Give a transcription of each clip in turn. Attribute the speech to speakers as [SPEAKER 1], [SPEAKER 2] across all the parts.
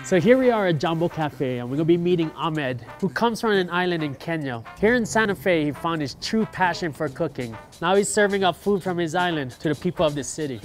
[SPEAKER 1] So here we are at Jambo Cafe and we're gonna be meeting Ahmed, who comes from an island in Kenya. Here in Santa Fe, he found his true passion for cooking. Now he's serving up food from his island to the people of the city.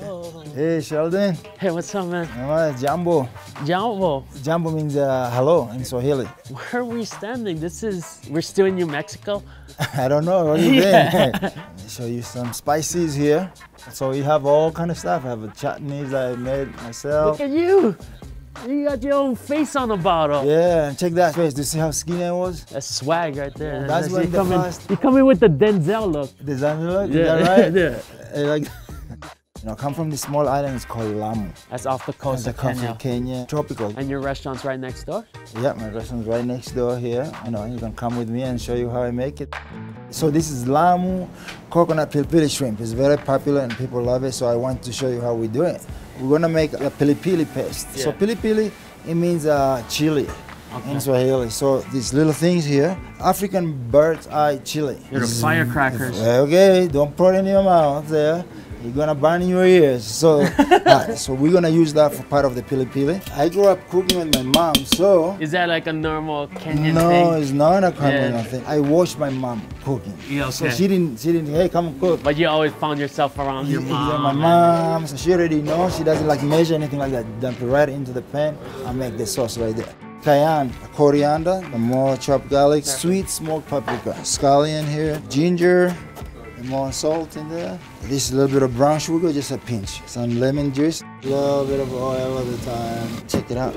[SPEAKER 1] Oh.
[SPEAKER 2] Hey Sheldon.
[SPEAKER 1] Hey, what's up, man?
[SPEAKER 2] Jambo.
[SPEAKER 1] Jambo.
[SPEAKER 2] Jambo means hello in Swahili.
[SPEAKER 1] Where are we standing? We're still in New Mexico?
[SPEAKER 2] I don't know, what do you think? Let me show you some spices here. So we have all kind of stuff. I have chutneys that I made myself.
[SPEAKER 1] Look at you! You got your own face on the bottle.
[SPEAKER 2] Yeah, and check that face. Do you see how skinny I was?
[SPEAKER 1] That's swag right there.
[SPEAKER 2] That's when
[SPEAKER 1] you come in with the Denzel look.
[SPEAKER 2] The Denzel look?
[SPEAKER 1] Yeah,
[SPEAKER 2] is that right?
[SPEAKER 1] yeah.
[SPEAKER 2] Like, you know, I come from this small island, it's called Lamu.
[SPEAKER 1] That's off the coast of Kenya.
[SPEAKER 2] Kenya. Tropical.
[SPEAKER 1] And your restaurant's right next door?
[SPEAKER 2] Yeah, my restaurant's right next door here. You know, you can come with me and show you how I make it. So this is Lamu coconut pilipili shrimp. It's very popular and people love it, so I want to show you how we do it. We're gonna make a pilipili paste. Yeah. So pilipili, it means chili. Okay. In Swahili. So these little things here, African bird's eye chili.
[SPEAKER 1] They're the firecrackers.
[SPEAKER 2] Okay, don't put it in your mouth there. You're gonna burn your ears. So, so we're gonna use that for part of the pili-pili. I grew up cooking with my mom, so...
[SPEAKER 1] Is that like a normal Kenyan thing?
[SPEAKER 2] No, it's not a Kenyan thing. I watched my mom cooking.
[SPEAKER 1] Yeah, okay.
[SPEAKER 2] So she didn't, hey, come and cook.
[SPEAKER 1] But you always found yourself around your mom.
[SPEAKER 2] Yeah, my mom, so she already knows. She doesn't like measure anything like that. Dump it right into the pan and make the sauce right there. Cayenne, coriander, the more chopped garlic, sweet smoked paprika, scallion here, ginger, and more salt in there. This is a little bit of brown sugar, just a pinch. Some lemon juice, a little bit of oil all the time. Check it out.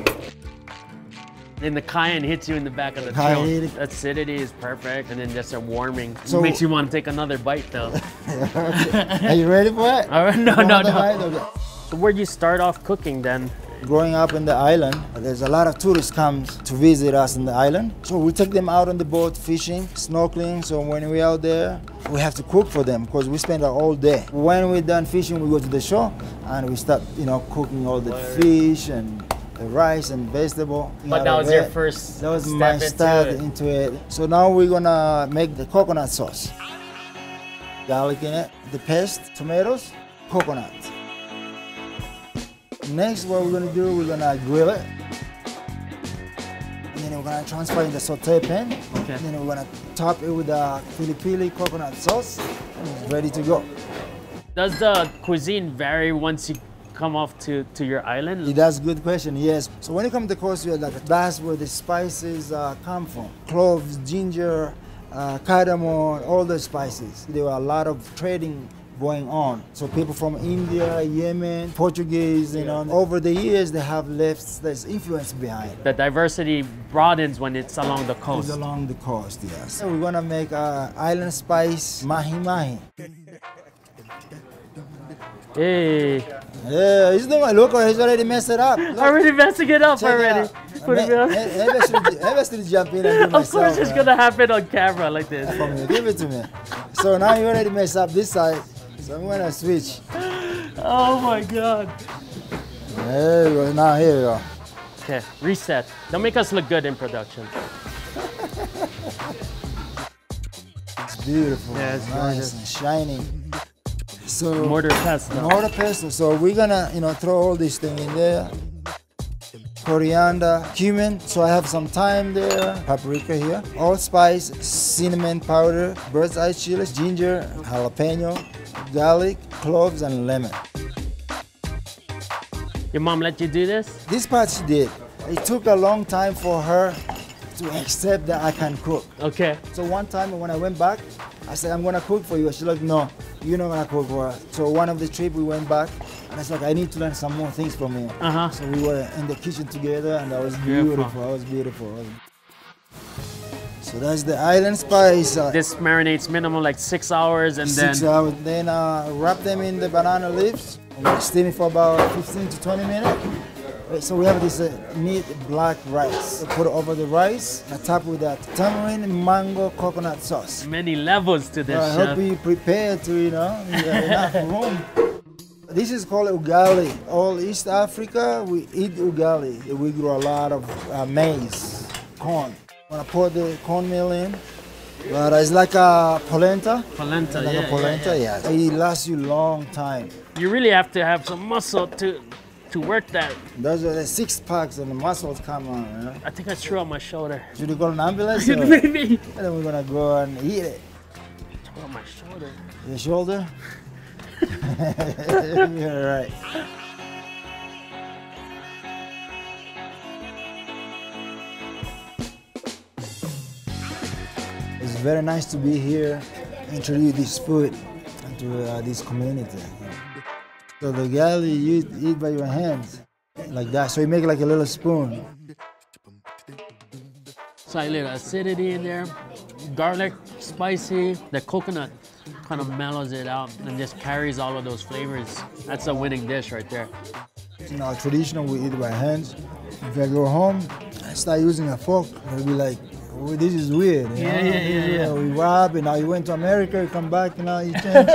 [SPEAKER 1] And the cayenne hits you in the back of the throat. The acidity is perfect, and then just a warming. So it makes you want to take another bite, though.
[SPEAKER 2] Are you ready for it?
[SPEAKER 1] All right, no. So where'd you start off cooking then?
[SPEAKER 2] Growing up in the island, there's a lot of tourists come to visit us in the island. So we take them out on the boat fishing, snorkeling. So when we're out there, we have to cook for them because we spend all day. When we're done fishing, we go to the shore and we start, you know, cooking all the fish and the rice and vegetable.
[SPEAKER 1] But that was your first
[SPEAKER 2] That was my start into it. So now we're gonna make the coconut sauce. Garlic in it, the paste, tomatoes, coconut. Next, what we're gonna do, we're gonna grill it. And then we're gonna transfer in the saute pan. Okay. And then we're gonna top it with the pili-pili coconut sauce. And it's ready to go.
[SPEAKER 1] Does the cuisine vary once you come off to your island?
[SPEAKER 2] That's a good question, yes. So when you come to the coast, that's where the spices come from. Cloves, ginger, cardamom, all the spices. There were a lot of trading going on. So people from India, Yemen, Portuguese, you know, over the years they have left this influence behind.
[SPEAKER 1] The diversity broadens when it's along the coast.
[SPEAKER 2] It's along the coast, yes. So we're gonna make island spice mahi-mahi.
[SPEAKER 1] Hey.
[SPEAKER 2] Yeah, he's doing look, he's already messed it up. Look.
[SPEAKER 1] Already messing it up already.
[SPEAKER 2] Maybe should jump in and do myself.
[SPEAKER 1] Of course it's gonna happen on camera like this.
[SPEAKER 2] Give it to me. So now you already messed up this side. So I'm gonna switch.
[SPEAKER 1] Oh my God.
[SPEAKER 2] There we go, now here we go.
[SPEAKER 1] Okay, reset. Don't make us look good in production.
[SPEAKER 2] It's beautiful,
[SPEAKER 1] yeah, it's
[SPEAKER 2] nice and shiny. So
[SPEAKER 1] mortar pesto.
[SPEAKER 2] Mortar pesto. So we're gonna, you know, throw all this thing in there. Coriander, cumin. So I have some thyme there, paprika here, allspice, cinnamon powder, bird's eye chilies, ginger, jalapeno, garlic, cloves, and lemon.
[SPEAKER 1] Your mom let you do this?
[SPEAKER 2] This part she did. It took a long time for her to accept that I can cook.
[SPEAKER 1] Okay.
[SPEAKER 2] So one time when I went back, I said, I'm gonna cook for you. She's like, no, you're not gonna cook for us. So one of the trip we went back, and I was like, I need to learn some more things from you. So we were in the kitchen together, and that was beautiful. That was beautiful. So that's the island spice.
[SPEAKER 1] This marinates minimum like 6 hours, and
[SPEAKER 2] 6 hours. Then wrap them in the banana leaves. And steam it for about 15 to 20 minutes. So we have this neat black rice. Put it over the rice and top with that tamarind mango coconut sauce.
[SPEAKER 1] Many levels to this,
[SPEAKER 2] I hope you prepared to, you know, you have enough room. This is called ugali. All East Africa, we eat ugali. We grow a lot of maize, corn. When I pour the cornmeal in, but it's like a polenta.
[SPEAKER 1] Polenta,
[SPEAKER 2] like
[SPEAKER 1] yeah,
[SPEAKER 2] a polenta, yeah. It lasts you a long time.
[SPEAKER 1] You really have to have some muscle to to work that.
[SPEAKER 2] Those are the six packs and the muscles come on, you know?
[SPEAKER 1] I think I threw on my shoulder.
[SPEAKER 2] Should we call an ambulance? Or?
[SPEAKER 1] Maybe.
[SPEAKER 2] And then we're gonna go and eat it.
[SPEAKER 1] Threw on my shoulder.
[SPEAKER 2] Your shoulder? You're right. It's very nice to be here, introduce this food to this community. So the garlic you eat by your hands, like that. So you make like a little spoon.
[SPEAKER 1] So a little acidity in there, garlic, spicy. The coconut kind of mellows it out and just carries all of those flavors. That's a winning dish right there.
[SPEAKER 2] You know, traditional we eat by hands. If I go home, I start using a fork, they'll be like, oh, this is weird. You know?
[SPEAKER 1] Yeah.
[SPEAKER 2] We rob, and now you went to America, you come back, and now you change.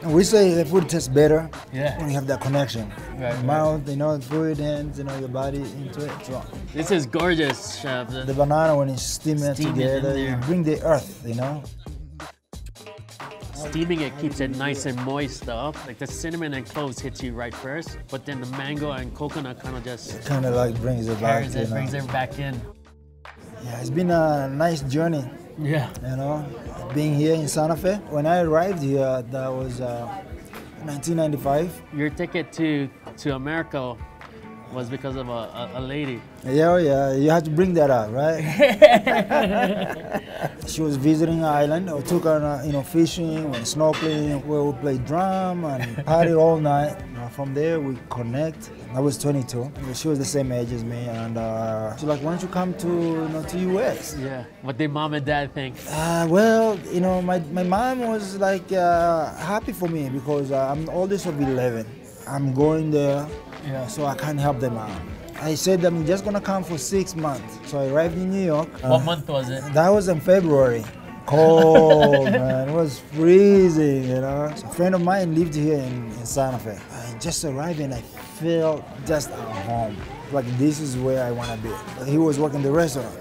[SPEAKER 2] And we say the food tastes better when you have that connection.
[SPEAKER 1] Right.
[SPEAKER 2] Mouth, you know, food, hands, you know, your body into it. So
[SPEAKER 1] This is gorgeous, Chef.
[SPEAKER 2] the banana, when you steam it together, you bring the earth, you know.
[SPEAKER 1] Steaming it keeps it nice and moist though. Like the cinnamon and cloves hits you right first, but then the mango and coconut kind of just
[SPEAKER 2] Kind of like brings it back.
[SPEAKER 1] carries it, brings it back in.
[SPEAKER 2] Yeah, it's been a nice journey.
[SPEAKER 1] Yeah.
[SPEAKER 2] You know, being here in Santa Fe. When I arrived here, that was 1995.
[SPEAKER 1] Your ticket to America was because of a lady.
[SPEAKER 2] Yeah, you have to bring that up, right? She was visiting an island. I took her, you know, fishing and snorkeling, where we played drum and party all night. From there, we connect. I was 22. She was the same age as me, and she's like, "Why don't you come to US?"
[SPEAKER 1] Yeah. What did mom and dad think?
[SPEAKER 2] Well, you know, my mom was like happy for me because I'm the oldest of 11. I'm going there.
[SPEAKER 1] Yeah.
[SPEAKER 2] So I can't help them out. I said I'm just gonna come for 6 months. So I arrived in New York.
[SPEAKER 1] What month was it?
[SPEAKER 2] That was in February. Cold, man. It was freezing, you know. So a friend of mine lived here in Santa Fe. I just arrived and I felt just at home. Like this is where I wanna be. He was working the restaurant.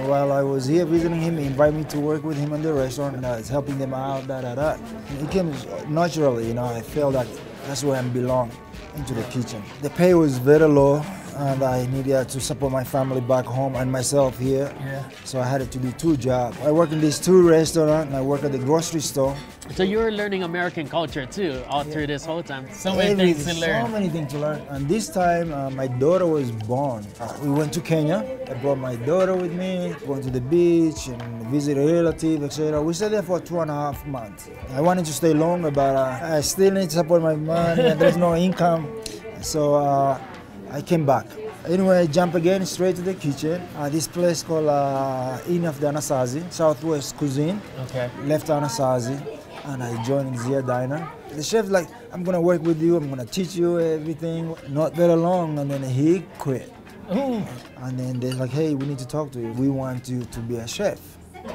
[SPEAKER 2] While I was here visiting him, he invited me to work with him in the restaurant, and I was helping them out, It came naturally, you know. I felt like that's where I belong. Into the kitchen. The pay was very low, and I needed to support my family back home and myself here.
[SPEAKER 1] Yeah.
[SPEAKER 2] So I had to do 2 jobs. I work in these 2 restaurants, and I work at the grocery store.
[SPEAKER 1] So you were learning American culture too, all through this whole time. So many things to learn.
[SPEAKER 2] So many things to learn. And this time, my daughter was born. We went to Kenya. I brought my daughter with me, went to the beach and visit a relative, etc. We stayed there for 2.5 months. I wanted to stay longer, but I still need to support my money, and there's no income. So I came back. Anyway, I jump again straight to the kitchen. This place called Inn of the Anasazi, Southwest Cuisine.
[SPEAKER 1] Okay.
[SPEAKER 2] Left Anasazi, and I joined Zia Diner. The chef's like, I'm gonna work with you, I'm gonna teach you everything. Not very long, and then he quit.
[SPEAKER 1] Ooh.
[SPEAKER 2] And then they're like, hey, we need to talk to you. We want you to be a chef.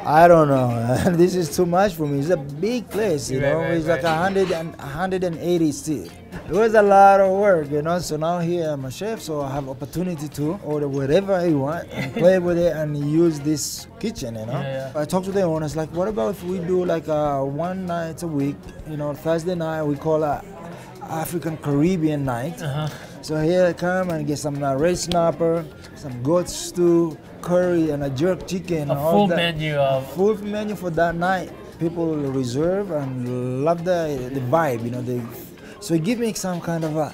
[SPEAKER 2] I don't know, this is too much for me. It's a big place, you know. It's like 180 seats. It was a lot of work, you know. So now here I'm a chef, so I have opportunity to order whatever I want and play with it and use this kitchen, you know. I talked to the owners, like, what about if we do like 1 night a week, you know, Thursday night we call it African Caribbean night. So here I come and get some red snapper, some goat stew, curry, and a jerk chicken.
[SPEAKER 1] A full menu of...
[SPEAKER 2] Full menu for that night. People reserve and love the vibe, you know. So it gives me some kind of a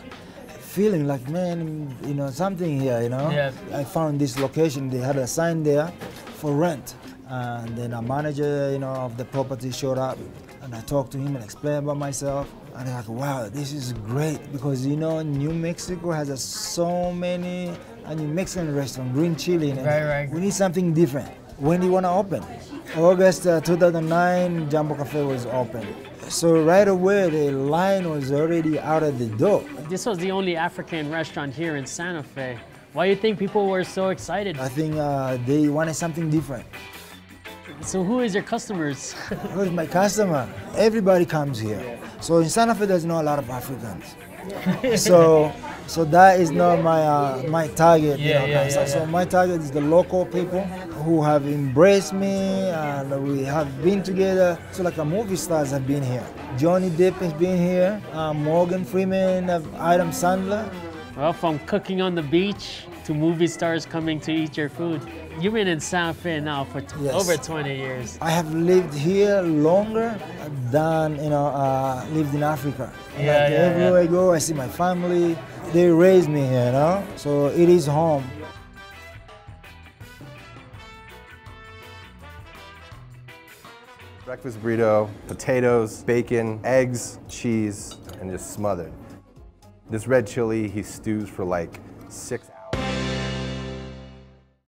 [SPEAKER 2] feeling like, man, you know, something here, you know.
[SPEAKER 1] Yeah.
[SPEAKER 2] I found this location, they had a sign there for rent. And then a manager, you know, of the property showed up, and I talked to him and explained about myself. And I'm like, wow, this is great, because, you know, New Mexico has so many New Mexican restaurants, green chili.
[SPEAKER 1] Right.
[SPEAKER 2] We need something different. When do you want to open? August 2009, Jumbo Cafe was open. So right away, the line was already out of the door.
[SPEAKER 1] This was the only African restaurant here in Santa Fe. Why do you think people were so excited?
[SPEAKER 2] I think they wanted something different.
[SPEAKER 1] So who is your customers?
[SPEAKER 2] Who's my customer? Everybody comes here. So in Santa Fe, there's not a lot of Africans. So that is not my target. So my target is the local people who have embraced me, and we have been together. So like movie stars have been here. Johnny Depp has been here. Morgan Freeman, Adam Sandler.
[SPEAKER 1] Well, from cooking on the beach to movie stars coming to eat your food, you've been in Santa Fe now for over 20 years.
[SPEAKER 2] I have lived here longer than lived in Africa. Everywhere I go, I see my family. They raised me here, so it is home.
[SPEAKER 3] Breakfast burrito, potatoes, bacon, eggs, cheese, and just smothered. This red chili, he stews for like 6 hours.